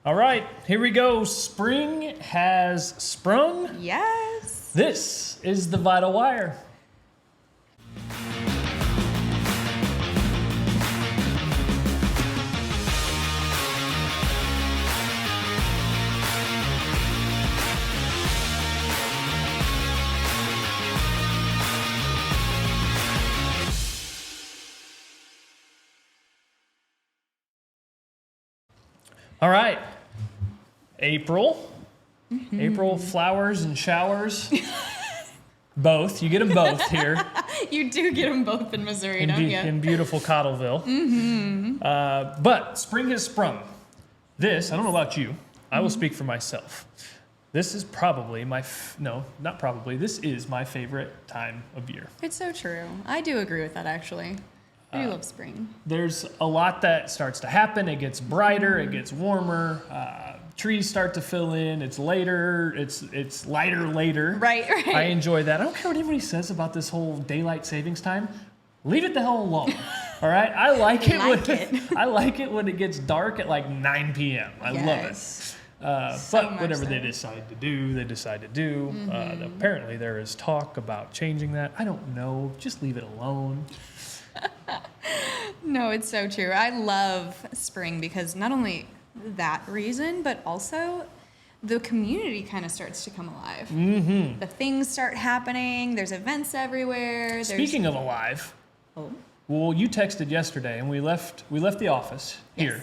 All right, here we go. Spring has sprung. Yes. This is the Vital Wire. All right, April. April flowers and showers. Both. You get them both here. You do get them both in Missouri, don't you? In beautiful Cottleville. But spring has sprung. This, I don't know about you. I will speak for myself. This is probably not probably. This is my favorite time of year. It's so true. I do agree with that, actually. I do love spring. There's a lot that starts to happen. It gets brighter. It gets warmer. Trees start to fill in. It's later. It's lighter later. Right. I enjoy that. I don't care what anybody says about this whole daylight savings time. Leave it the hell alone. All right. I like it when it gets dark at like 9 p.m. I love it. But whatever they decide to do, they decide to do. Apparently there is talk about changing that. I don't know. Just leave it alone. No, it's so true. I love spring because not only that reason, but also the community kind of starts to come alive. The things start happening. There's events everywhere. Speaking of alive, well, you texted yesterday, and we left the office here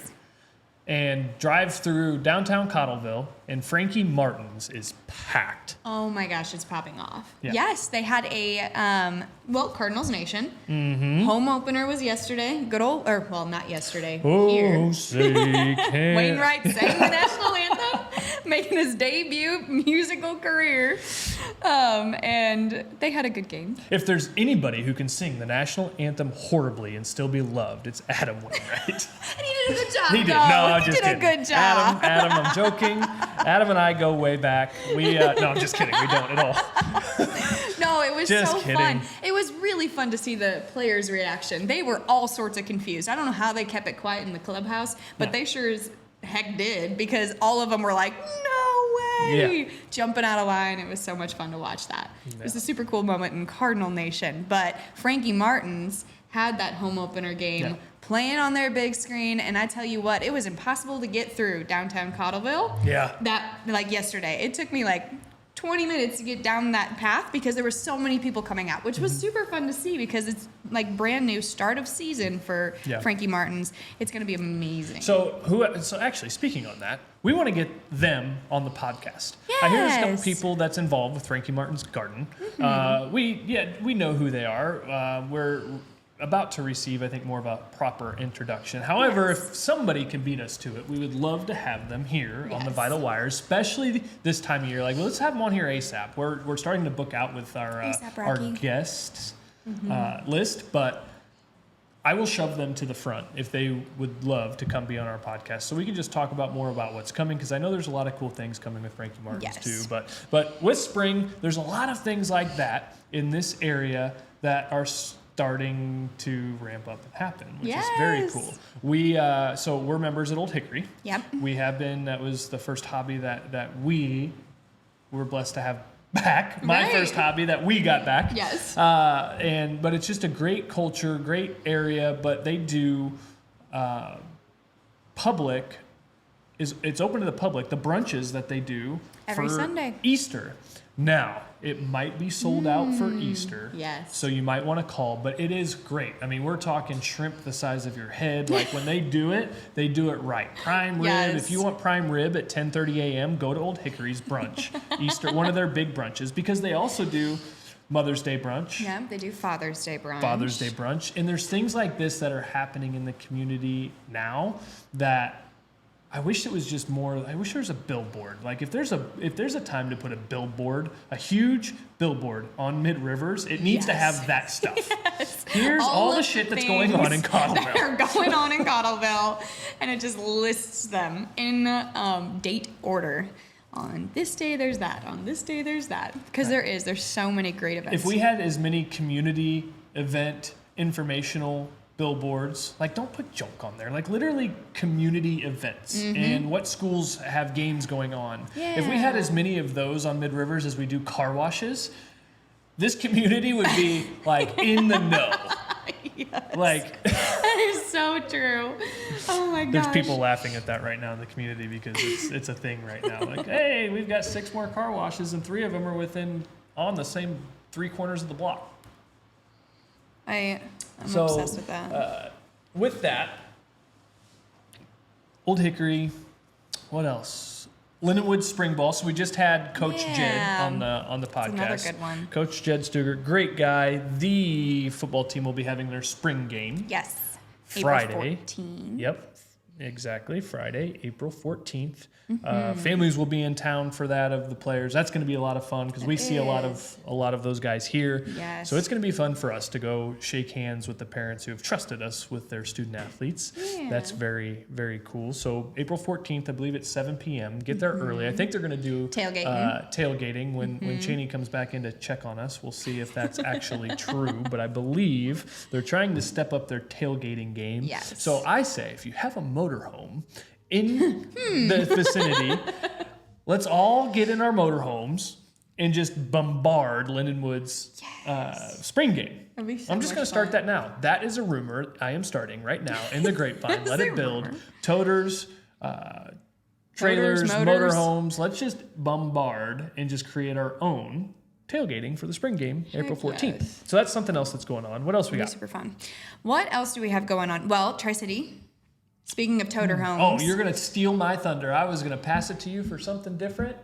and drive through downtown Cottleville, and Frankie Martin's is packed. Oh my gosh, it's popping off. Yeah. Yes, they had a, Cardinals Nation. Home opener was yesterday. Not yesterday. Here. Say can. Wainwright sang the national anthem, making his debut musical career. And they had a good game. If there's anybody who can sing the national anthem horribly and still be loved, it's Adam Wainwright. And he did a good job. He did. No, I'm just kidding. He did a good job. Adam, I'm joking. Adam and I go way back. No, I'm just kidding. We don't at all. No, it was just so kidding. fun. It was really fun to see the players' reaction. They were all sorts of confused. I don't know how they kept it quiet in the clubhouse, but they sure as heck did, because all of them were like, no way, jumping out of line. It was so much fun to watch that. It was a super cool moment in Cardinal Nation. But Frankie Martin's had that home opener game playing on their big screen, and I tell you what, it was impossible to get through downtown Cottleville. Yesterday. It took me 20 minutes to get down that path because there were so many people coming out, which was super fun to see because it's brand new start of season for Frankie Martin's. It's going to be amazing. So actually, speaking on that, we want to get them on the podcast. Yes. I hear there's a couple people that's involved with Frankie Martin's Garden. We know who they are. We're about to receive, I think, more of a proper introduction. However, if somebody can beat us to it, we would love to have them here on the Vital Wire, especially this time of year. Let's have them on here ASAP. We're starting to book out with our guests list, but I will shove them to the front if they would love to come be on our podcast, so we can just talk more about what's coming, because I know there's a lot of cool things coming with Frankie Martin's too. But with spring, there's a lot of things like that in this area that are starting to ramp up and happen, which is very cool. So we're members at Old Hickory. Yep. We have been. That was the first hobby that we were blessed to have back. My first hobby that we got back. Yes. But it's just a great culture, great area. But they do public. It's open to the public. The brunches that they do every Sunday, Easter. Now, it might be sold out for Easter. Yes. So you might want to call, but it is great. I mean, we're talking shrimp the size of your head. When they do it right. Prime rib. If you want prime rib at 10:30 a.m., go to Old Hickory's brunch. Easter, one of their big brunches, because they also do Mother's Day brunch. Yeah, they do Father's Day brunch. And there's things like this that are happening in the community now that I wish it was just more. I wish there was a billboard. If there's a time to put a huge billboard on Mid Rivers, it needs to have that stuff. Yes. Here's all the shit that's going on in Cottleville. That are going on in Cottleville, and it just lists them in date order. On this day, there's that. On this day, there's that. Because there's so many great events. If we had as many community event informational billboards. Like, don't put junk on there. Like, literally community events and what schools have games going on. If we had as many of those on Mid Rivers as we do car washes, this community would be like in the know. Yes. Like, that is so true. Oh my gosh. there's people laughing at that right now in the community because it's a thing right now. Like, hey, we've got 6 more car washes and 3 of them are on the same 3 corners of the block. I'm obsessed with that. With that, Old Hickory, what else? Lindenwood Spring Ball. So we just had Coach Jed on the podcast. That's another good one. Coach Jed Stugart, great guy. The football team will be having their spring game. Yes. Friday. April 14th. Yep. Exactly. Friday, April 14th. Families will be in town for that of the players. That's going to be a lot of fun because we see a lot of those guys here. Yes. So it's going to be fun for us to go shake hands with the parents who have trusted us with their student athletes. Yeah. That's very, very cool. So April 14th, I believe it's 7 p.m. Get there early. I think they're going to do tailgating when Cheney comes back in to check on us. We'll see if that's actually true. But I believe they're trying to step up their tailgating game. Yes. So I say if you have a motorhome in the vicinity, let's all get in our motorhomes and just bombard Lindenwood's spring game. That'd be so I'm just much going to start fun. that now. That is a rumor I am starting right now in the grapevine. Let it build. rumor. Toters, trailers, motors. motorhomes. Let's just bombard and just create our own tailgating for the spring game, April 14th. yes. So that's something else that's going on. What else we It'll be got? super fun. What else do we have going on? Well, Tri-City. Speaking of toter homes. Oh, you're going to steal my thunder. I was going to pass it to you for something different.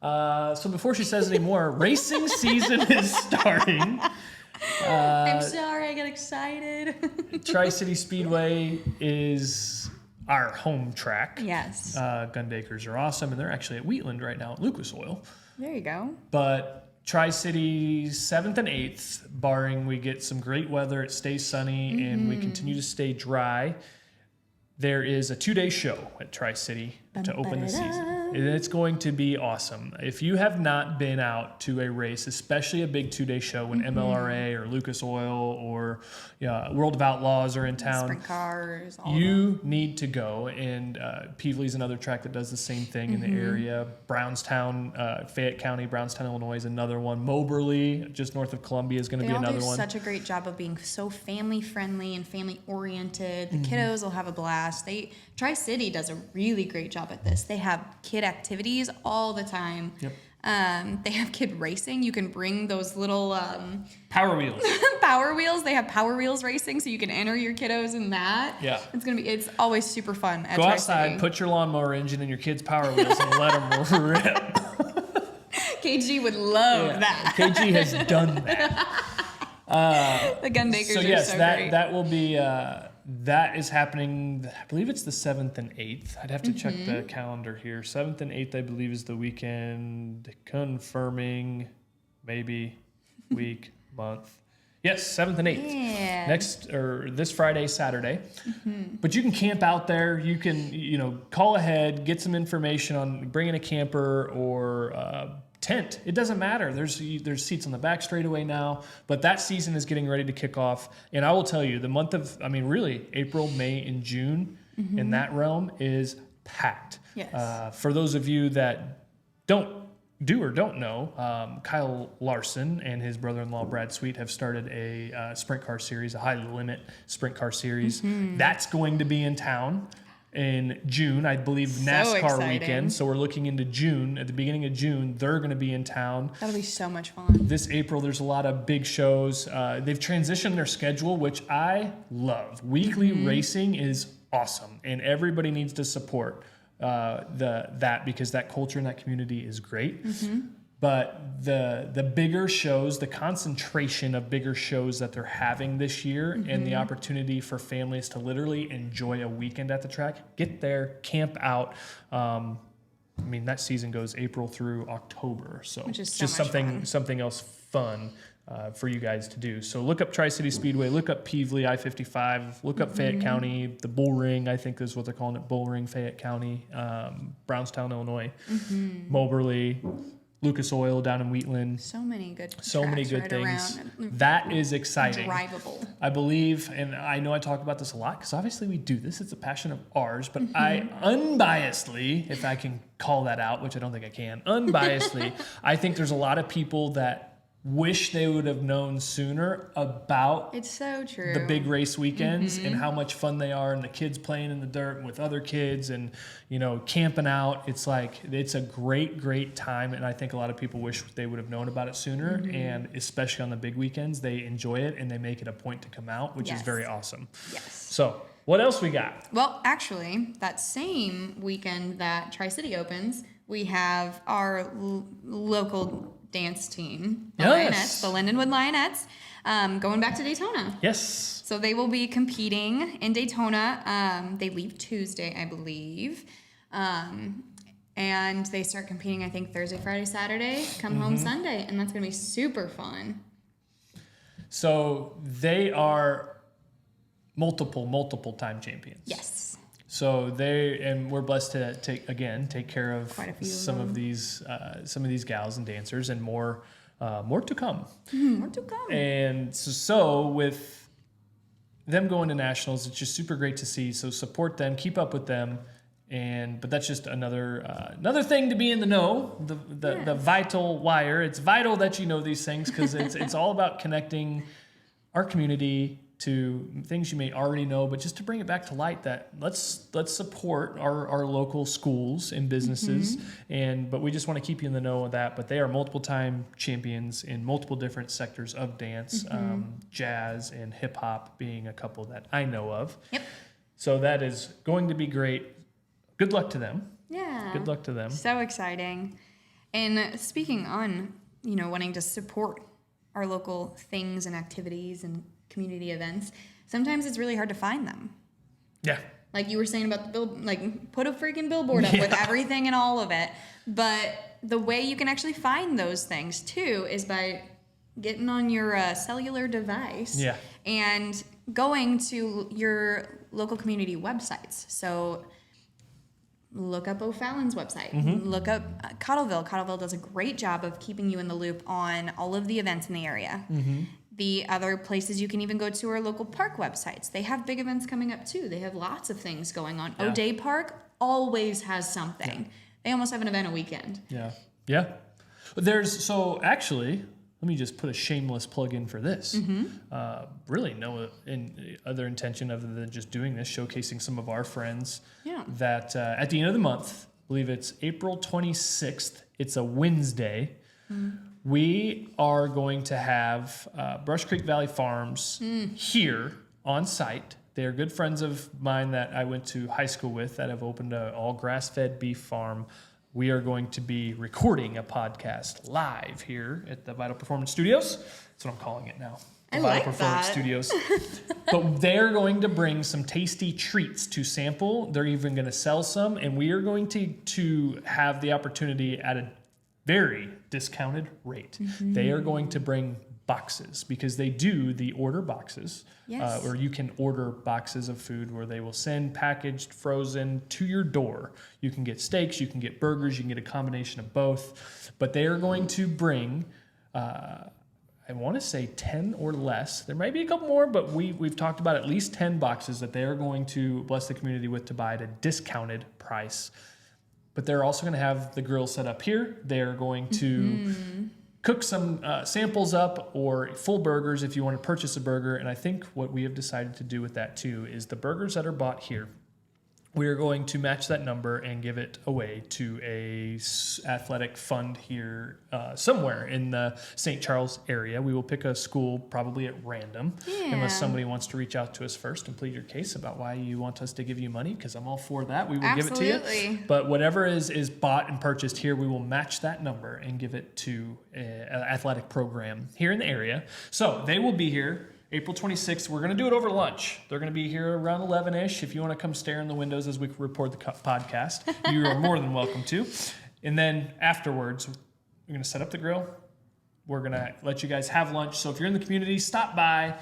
So before she says any more, racing season is starting. I'm sorry, I got excited. Tri-City Speedway is our home track. Yes. Gundakers are awesome, and they're actually at Wheatland right now at Lucas Oil. There you go. But Tri-City 7th and 8th, barring we get some great weather, it stays sunny, and we continue to stay dry. There is a 2-day show at Tri-City to open the season. And it's going to be awesome. If you have not been out to a race, especially a big 2-day show when MLRA or Lucas Oil or World of Outlaws are in town, Sprint cars. All you need to go. And Peevely's another track that does the same thing in the area. Brownstown, Fayette County, Brownstown, Illinois is another one. Moberly, just north of Columbia, is going to be another one. They all do such a great job of being so family friendly and family oriented. The kiddos will have a blast. Tri-City does a really great job at this. They have kid activities all the time. Yep. They have kid racing. You can bring those little Power Wheels. Power Wheels. They have Power Wheels racing, so you can enter your kiddos in that. Yeah. It's always super fun at Go Tri-City. outside, put your lawnmower engine in your kid's Power Wheels and let them rip. KG would love that. KG has done that. The Gundakers So are yes, so that great. that will be that is happening. I believe it's the 7th and 8th. I'd have to check the calendar here. 7th and 8th, I believe, is the weekend. Confirming, maybe week, month. Yes, 7th and 8th. Yeah. This Friday, Saturday. But you can camp out there. You can call ahead, get some information on bringing a camper or tent. It doesn't matter. There's seats on the back straightaway now, but that season is getting ready to kick off. And I will tell you, the month of, really April, May, and June in that realm is packed. Yes. For those of you that don't know, Kyle Larson and his brother-in-law Brad Sweet have started a sprint car series, a high limit sprint car series. That's going to be in town in June, I believe, NASCAR exciting. weekend. So we're looking into June. At the beginning of June, they're going to be in town. That'll be so much fun. This April, there's a lot of big shows. They've transitioned their schedule, which I love. Weekly racing is awesome, and everybody needs to support that because that culture and that community is great. But the bigger shows, the concentration of bigger shows that they're having this year and the opportunity for families to literally enjoy a weekend at the track, get there, camp out. That season goes April through October. So Which is so just much fun. something else fun for you guys to do. So look up Tri-City Speedway, look up Peevely, I-55, look up Fayette County, the Bull Ring, I think is what they're calling it, Bull Ring, Fayette County, Brownstown, Illinois, Moberly. Lucas Oil down in Wheatland. So many good Right things. That is exciting. Drivable. I believe, and I know I talk about this a lot because obviously we do this. It's a passion of ours, but I unbiasedly, if I can call that out, which I don't think I can, unbiasedly, I think there's a lot of people that wish they would have known sooner about It's so true. the big race weekends and how much fun they are, and the kids playing in the dirt with other kids and, camping out. It's like, it's a great time. And I think a lot of people wish they would have known about it sooner. And especially on the big weekends, they enjoy it and they make it a point to come out, which is very awesome. Yes. So what else we got? Well, actually, that same weekend that Tri-City opens, we have our local dance team, the Lionettes, the Lindenwood Lionettes, going back to Daytona. Yes. So they will be competing in Daytona. They leave Tuesday, I believe. And they start competing, I think, Thursday, Friday, Saturday, come home Sunday. And that's going to be super fun. So they are multiple time champions. Yes. So we're blessed to take care of some of these gals and dancers, and more to come. More to come. And so with them going to nationals, it's just super great to see. So support them, keep up with them, but that's just another thing to be in the know. The vital wire. It's vital that you know these things because it's all about connecting our community to things you may already know, but just to bring it back to light, that let's support our local schools and businesses, but we just want to keep you in the know of that. But they are multiple time champions in multiple different sectors of dance, jazz and hip hop being a couple that I know of. Yep. So that is going to be great. Good luck to them. Yeah. Good luck to them. So exciting. And speaking on, wanting to support our local things and activities and community events, sometimes it's really hard to find them. Yeah. Like you were saying about the put a freaking billboard up with everything and all of it. But the way you can actually find those things too is by getting on your cellular device and going to your local community websites. So look up O'Fallon's website. Look up Cottleville. Cottleville does a great job of keeping you in the loop on all of the events in the area. The other places you can even go to are local park websites. They have big events coming up too. They have lots of things going on. Yeah. O'Day Park always has something. Yeah. They almost have an event a weekend. Yeah. Actually, let me just put a shameless plug in for this. Really no other intention other than just doing this, showcasing some of our friends that at the end of the month, I believe it's April 26th, it's a Wednesday, we are going to have Brush Creek Valley Farms here on site. They are good friends of mine that I went to high school with that have opened an all grass-fed beef farm. We are going to be recording a podcast live here at the Vital Performance Studios. That's what I'm calling it now. The Vital Performance Studios. But they're going to bring some tasty treats to sample. They're even going to sell some, and we are going to have the opportunity at a very discounted rate. They are going to bring boxes because they do the order boxes, or you can order boxes of food where they will send packaged, frozen to your door. You can get steaks, you can get burgers, you can get a combination of both. But they are going to bring, I want to say 10 or less. There might be a couple more, but we've talked about at least 10 boxes that they are going to bless the community with to buy at a discounted price. But they're also going to have the grill set up here. They're going to cook some samples up or full burgers if you want to purchase a burger. And I think what we have decided to do with that too is the burgers that are bought here, we are going to match that number and give it away to a athletic fund here somewhere in the St. Charles area. We will pick a school probably at random unless somebody wants to reach out to us first and plead your case about why you want us to give you money, because I'm all for that. We will give it to you. But whatever is bought and purchased here, we will match that number and give it to an athletic program here in the area. So they will be here April 26th. We're going to do it over lunch. They're going to be here around 11-ish. If you want to come stare in the windows as we record the podcast, you are more than welcome to. And then afterwards, we're going to set up the grill. We're going to let you guys have lunch. So if you're in the community, stop by.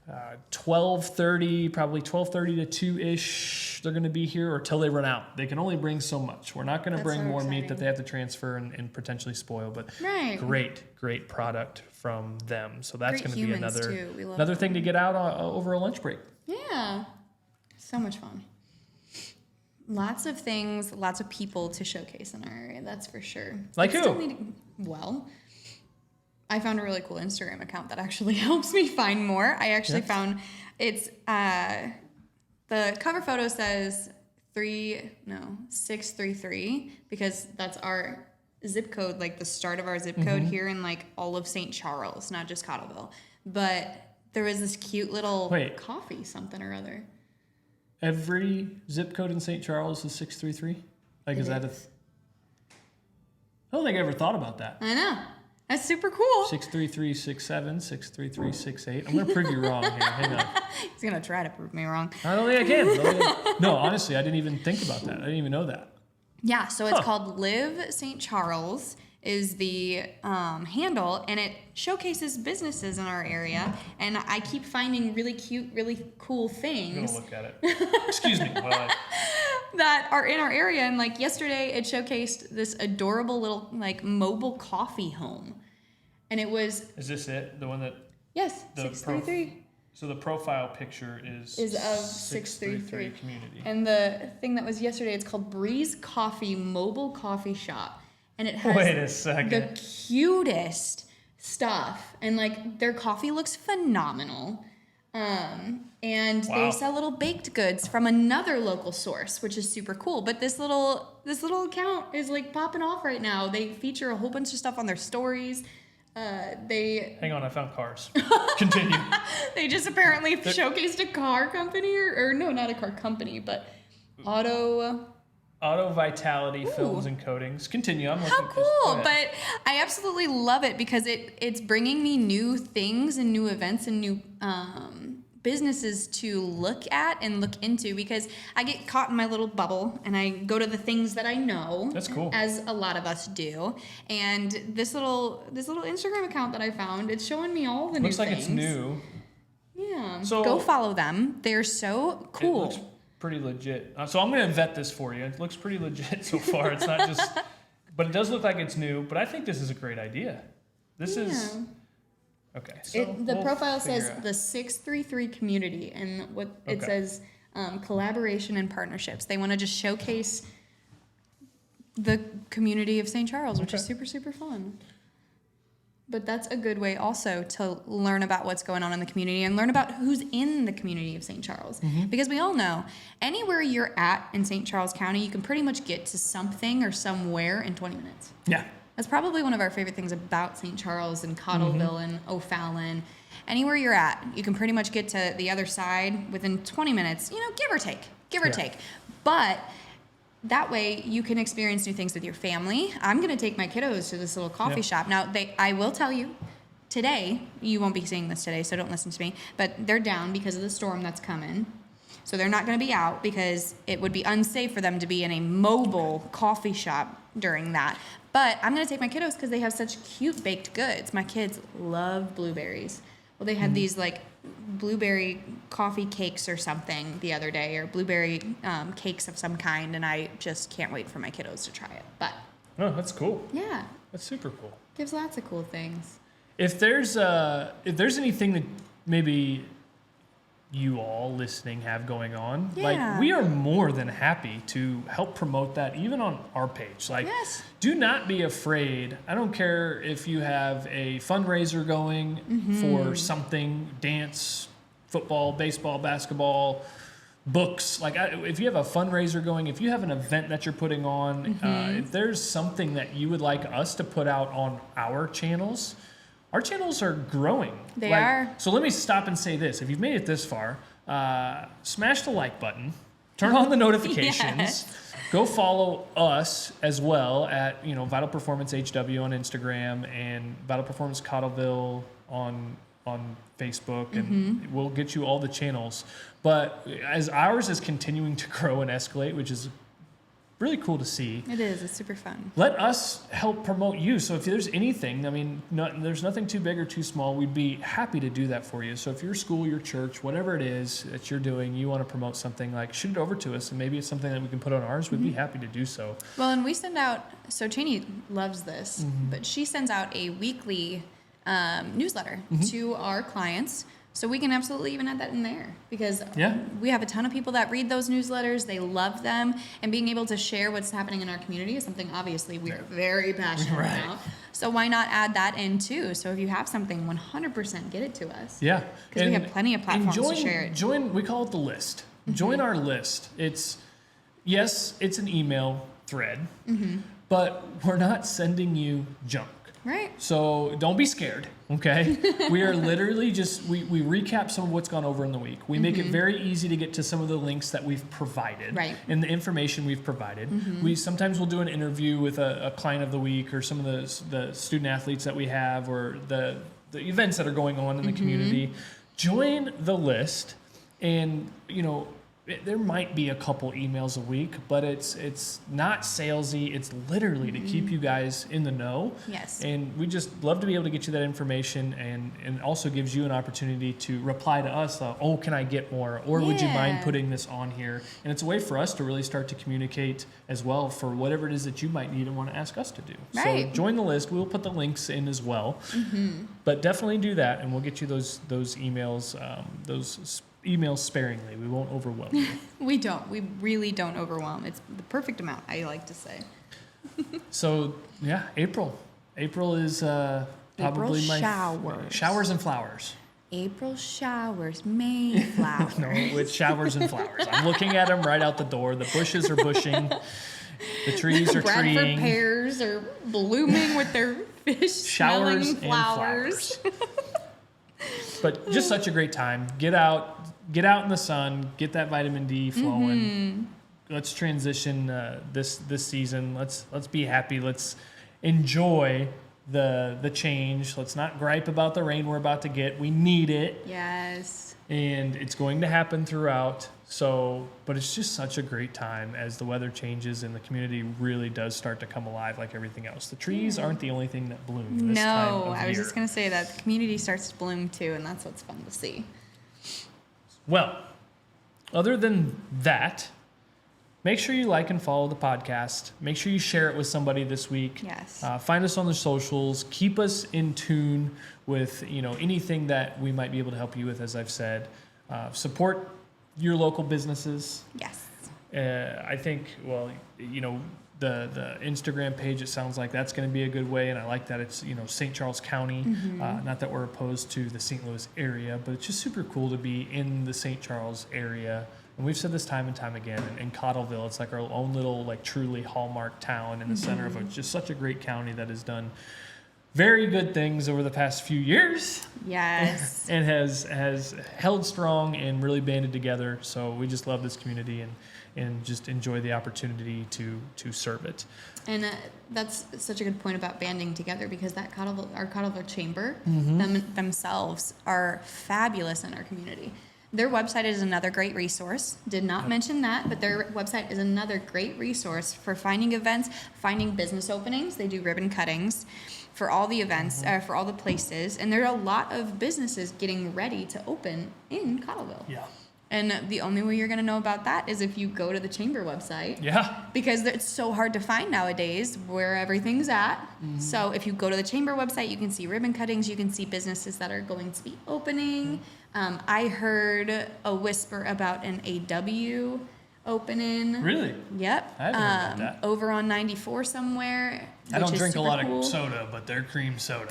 12:30, probably 12:30 to 2-ish. They're going to be here or till they run out. They can only bring so much. We're not going to bring so more meat exciting. that they have to transfer and potentially spoil. But Right. great product from them. So that's Great going to be humans, too. We love another them. thing to get out over a lunch break. Yeah. So much fun. Lots of things, lots of people to showcase in our area, that's for sure. Like We who? still well, I found a really cool Instagram account that actually helps me find more. I actually found it's the cover photo says 633 because that's our zip code, like the start of our zip code here in like all of St. Charles, not just Cottleville. But there was this cute little coffee something or other. Every zip code in St. Charles is 633? Like, is that I don't think I ever thought about that. I know. That's super cool. 63367, 63368. I'm going to prove you wrong here. Hang on. He's going to try to prove me wrong. I don't think I can. No, honestly, I didn't even think about that. I didn't even know that. Yeah, so it's called Live St. Charles is the handle, and it showcases businesses in our area, and I keep finding really cute, really cool I'm things going to look at it. Excuse me. that are in our area, and like yesterday it showcased this adorable little like mobile coffee home, and it was... Is this it? The one that... Yes, the 633. So the profile picture is of 633 community. And the thing that was yesterday, it's called Breeze Coffee Mobile Coffee Shop. And it has Wait a second. the cutest stuff. And like their coffee looks phenomenal. And they sell little baked goods from another local source, which is super cool. But this little account is like popping off right now. They feature a whole bunch of stuff on their stories. Hang on, I found cars. Continue. They just apparently showcased a car company, or no, not a car company, but Auto Vitality Films and Coatings. Continue. I'm How looking. cool! But I absolutely love it because it's bringing me new things and new events and new businesses to look at and look into, because I get caught in my little bubble and I go to the things that I know. That's cool. As a lot of us do. And this little Instagram account that I found, it's showing me all the new things. Looks like it's new. Yeah. So go follow them. They're so cool. It looks pretty legit. So I'm going to vet this for you. It looks pretty legit so far. It's not just, but it does look like it's new. But I think this is a great idea. This is. Okay. So The profile says the 633 community, and what it says collaboration and partnerships. They want to just showcase the community of St. Charles, which is super, super fun. But that's a good way also to learn about what's going on in the community and learn about who's in the community of St. Charles. Because we all know anywhere you're at in St. Charles County, you can pretty much get to something or somewhere in 20 minutes. Yeah. That's probably one of our favorite things about St. Charles and Cottleville and O'Fallon. Anywhere you're at, you can pretty much get to the other side within 20 minutes, give or take. But that way you can experience new things with your family. I'm going to take my kiddos to this little coffee shop. Now, I will tell you, today, you won't be seeing this today, so don't listen to me, but they're down because of the storm that's coming. So they're not going to be out because it would be unsafe for them to be in a mobile coffee shop during that. But I'm going to take my kiddos because they have such cute baked goods. My kids love blueberries. Well, they had these like blueberry coffee cakes or something the other day, or blueberry cakes of some kind, and I just can't wait for my kiddos to try it. But that's cool. yeah, That's super cool. gives lots of cool things. If there's anything that maybe you all listening have going on, like, we are more than happy to help promote that, even on our page. Like, do not be afraid. I don't care if you have a fundraiser going for something, dance, football, baseball, basketball, books. Like, if you have a fundraiser going, if you have an event that you're putting on, if there's something that you would like us to put out on our channels are growing. They are. So let me stop and say this. If you've made it this far, smash the like button, turn on the notifications, go follow us as well at Vital Performance HW on Instagram and Vital Performance Cottleville on Facebook, and we'll get you all the channels. But as ours is continuing to grow and escalate, which is really cool to see. It is. It's super fun. Let us help promote you. So if there's anything, I mean, there's nothing too big or too small. We'd be happy to do that for you. So if your school, your church, whatever it is that you're doing, you want to promote something, like shoot it over to us, and maybe it's something that we can put on ours. We'd be happy to do so. Well, and we send out, so Cheney loves this, but she sends out a weekly newsletter to our clients. So we can absolutely even add that in there, because we have a ton of people that read those newsletters. They love them, and being able to share what's happening in our community is something obviously we are very passionate about. So why not add that in too? So if you have something, 100% get it to us. Yeah. Because we have plenty of platforms to share it. We call it the list. Join our list. It's an email thread, but we're not sending you junk. Right. So don't be scared, okay? We are literally just, we recap some of what's gone over in the week. We make it very easy to get to some of the links that we've provided and the information we've provided. We sometimes will do an interview with a client of the week, or some of the student athletes that we have, or the events that are going on in the community. Join the list, and, there might be a couple emails a week, but it's not salesy. It's literally to keep you guys in the know. Yes. And we just love to be able to get you that information, and also gives you an opportunity to reply to us, can I get more? Or would you mind putting this on here? And it's a way for us to really start to communicate as well for whatever it is that you might need and want to ask us to do. Right. So join the list. We'll put the links in as well. But definitely do that, and we'll get you those emails, emails sparingly. We won't overwhelm you. We don't. We really don't overwhelm. It's the perfect amount, I like to say. So, April. April is probably my showers and flowers. April showers, May flowers. No, it's showers and flowers. I'm looking at them right out the door. The bushes are bushing. The trees are treeing. Bradford pears are blooming with their fish-smelling flowers. But just such a great time. Get out in the sun, get that vitamin D flowing. Let's transition this season. Let's be happy. Let's enjoy the change. Let's not gripe about the rain we're about to get. We need it. Yes. And it's going to happen throughout. So, but it's just such a great time as the weather changes and the community really does start to come alive like everything else. The trees aren't the only thing that bloom this time of year. I was just going to say that the community starts to bloom too, and that's what's fun to see. Well, other than that, make sure you like and follow the podcast. Make sure you share it with somebody this week. Yes. Find us on the socials. Keep us in tune with anything that we might be able to help you with, as I've said. Support your local businesses. Yes. I think, the Instagram page, it sounds like that's going to be a good way, and I like that it's St. Charles County. Not that we're opposed to the St. Louis area, but it's just super cool to be in the St. Charles area. And we've said this time and time again. In Cottleville, it's like our own little truly hallmark town in the center of just such a great county that has done very good things over the past few years. Yes. And has held strong and really banded together. So we just love this community and just enjoy the opportunity to serve it. And that's such a good point about banding together, because that our Cottleville Chamber themselves are fabulous in our community. Their website is another great resource. Did not mention that, but their website is another great resource for finding events, finding business openings. They do ribbon cuttings for all the events, for all the places. And there are a lot of businesses getting ready to open in Cottleville. Yeah. And the only way you're going to know about that is if you go to the chamber website. Yeah. Because it's so hard to find nowadays where everything's at. So if you go to the chamber website, you can see ribbon cuttings. You can see businesses that are going to be opening. I heard a whisper about an AW opening. Really? Yep. I haven't heard about that. Over on 94 somewhere. I don't drink a lot of soda, but their cream soda.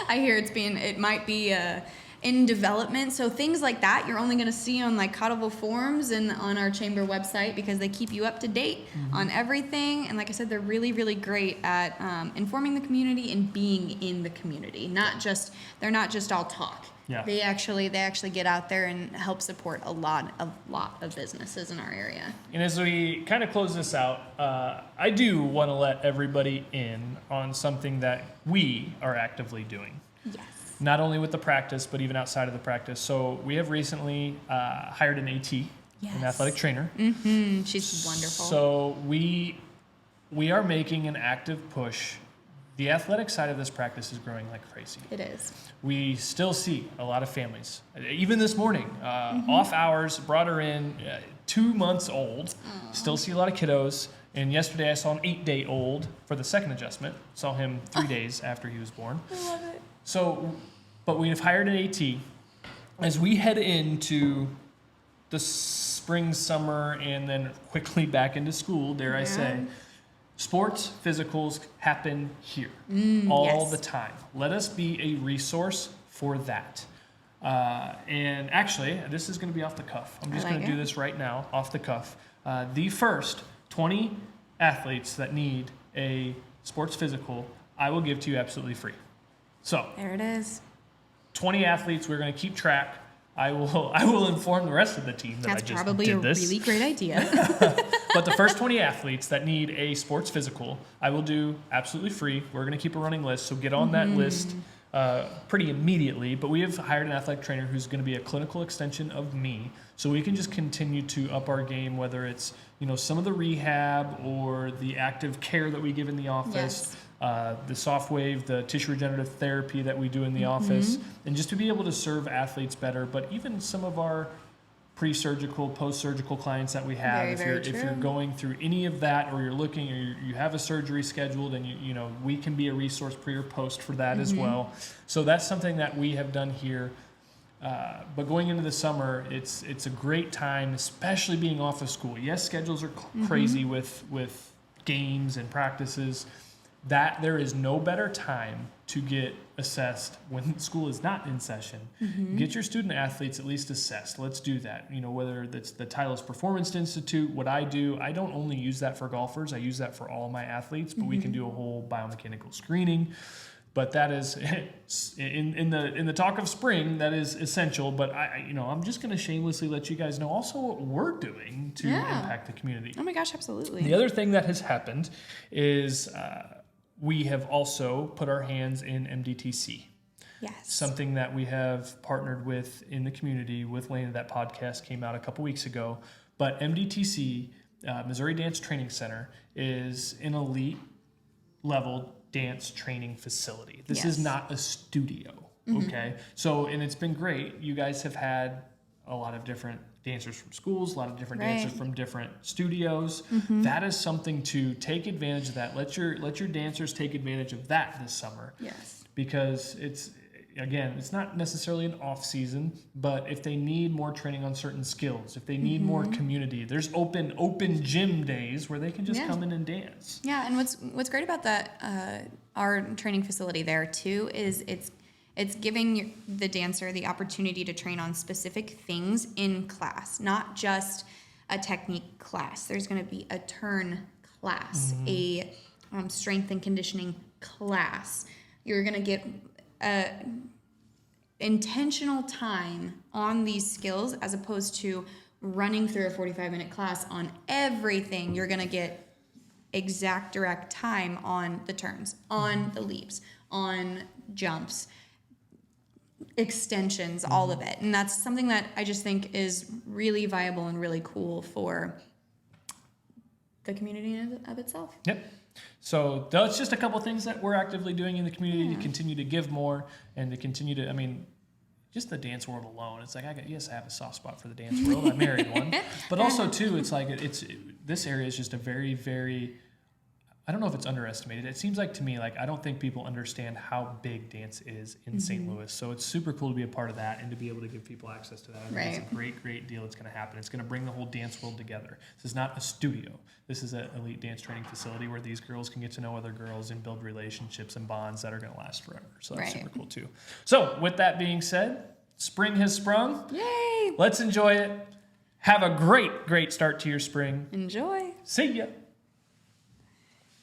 I hear it might be in development. So things like that you're only going to see on Cottleville forums and on our chamber website, because they keep you up to date on everything. And like I said, they're really, really great at informing the community and being in the community. They're not just all talk. Yeah. They actually get out there and help support a lot of businesses in our area. And as we kind of close this out, I do want to let everybody in on something that we are actively doing. Yes. Not only with the practice, but even outside of the practice. So we have recently hired an AT Yes. an athletic trainer. She's wonderful. So we are making an active push. The athletic side of this practice is growing like crazy. It is. We still see a lot of families. Even this morning, off hours, brought her in, 2 months old. Still see a lot of kiddos. And yesterday I saw an 8-day-old for the second adjustment. Saw him 3 days after he was born. I love it. So, but we've hired an AT. As we head into the spring, summer, and then quickly back into school, dare I say, sports physicals happen here all the time. Let us be a resource for that. And actually, this is going to be off the cuff. I'm just going to do this right now, off the cuff. The first 20 athletes that need a sports physical, I will give to you absolutely free. So there it is. 20 athletes. We're going to keep track. I will inform the rest of the team that I just did this. That's probably a really great idea. But the first 20 athletes that need a sports physical, I will do absolutely free. We're going to keep a running list, so get on that list pretty immediately. But we have hired an athletic trainer who's going to be a clinical extension of me, so we can just continue to up our game, whether it's some of the rehab or the active care that we give in the office. The soft wave, the tissue regenerative therapy that we do in the office, and just to be able to serve athletes better. But even some of our pre-surgical, post-surgical clients that we have, if you're going through any of that, or you're looking, or you have a surgery scheduled, and we can be a resource pre or post for that as well. So that's something that we have done here. But going into the summer, it's a great time, especially being off of school. Yes, schedules are crazy with games and practices. That there is no better time to get assessed when school is not in session. Get your student athletes at least assessed. Let's do that. Whether that's the Titleist Performance Institute, what I do, I don't only use that for golfers. I use that for all my athletes, but we can do a whole biomechanical screening. But that is in the talk of spring, that is essential. But I'm just going to shamelessly let you guys know also what we're doing to impact the community. Oh my gosh, absolutely. The other thing that has happened is we have also put our hands in MDTC. Yes. Something that we have partnered with in the community with Lane. That podcast came out a couple weeks ago. But MDTC, Missouri Dance Training Center, is an elite level dance training facility. This is not a studio, okay? So, and it's been great. You guys have had a lot of different dancers from schools, a lot of different dancers from different studios. That is something to take advantage of that. Let your dancers take advantage of that this summer. Yes. Because it's not necessarily an off season, but if they need more training on certain skills, if they need more community, there's open gym days where they can just come in and dance. Yeah, and what's great about that our training facility there too is it's giving the dancer the opportunity to train on specific things in class, not just a technique class. There's going to be a turn class, a strength and conditioning class. You're going to get intentional time on these skills as opposed to running through a 45-minute class on everything. You're going to get exact direct time on the turns, on the leaps, on jumps, extensions, all of it. And that's something that I just think is really viable and really cool for the community of itself. Yep. So that's just a couple of things that we're actively doing in the community to continue to give more and to continue to, just the dance world alone. It's like, I have a soft spot for the dance world. I married one. But also, too, it's like, this area is just a very, very, I don't know if it's underestimated. It seems like to me, I don't think people understand how big dance is in St. Louis. So it's super cool to be a part of that and to be able to give people access to that. I think it's a great, great deal that's going to happen. It's going to bring the whole dance world together. This is not a studio. This is an elite dance training facility where these girls can get to know other girls and build relationships and bonds that are going to last forever. So that's super cool too. So with that being said, spring has sprung. Yay! Let's enjoy it. Have a great, great start to your spring. Enjoy. See ya.